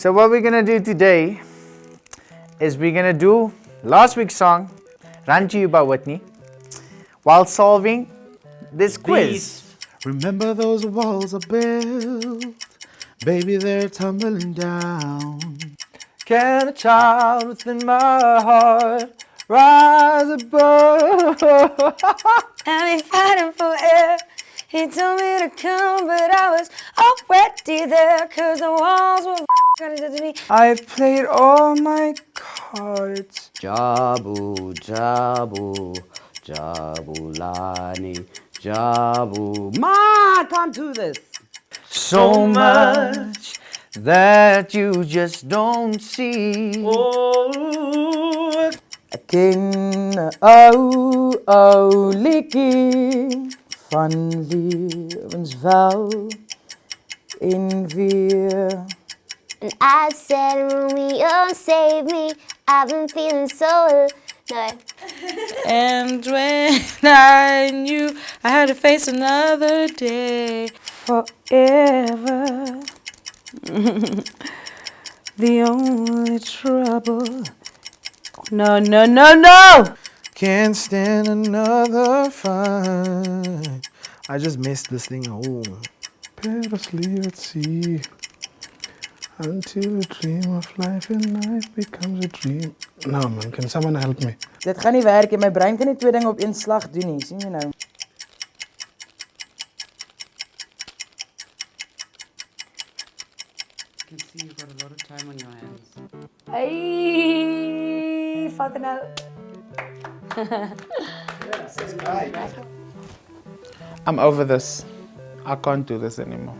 So what we're gonna do today is we're gonna do last week's song, Run to You by Whitney, while solving this quiz. Remember those walls are built, baby, they're tumbling down. Can a child within my heart rise above? And he's fighting for air. He told me to come, but I was already there, cause the walls were f***ing to me. I've played all my cards. Jabu, Jabu, Jabulani, Jabu. Ma, I can't do this. So much that you just don't see. Oh, King, oh, Licky, van levenswel in weer. And I said, Romeo, save me. I've been feeling so. No. And when I knew I had to face another day forever, the only trouble. No. Can't stand another fight. I just missed this thing. Oh. Pair us leave at sea until a dream of life and life becomes a dream. No man, can someone help me? Dit gaan nie werk, my brein kan nie twee dinge op een slag doen nie, sien jy nou? I can see you've got a lot of time on your hands. Hey, vat nou. I'm over this. I can't do this anymore.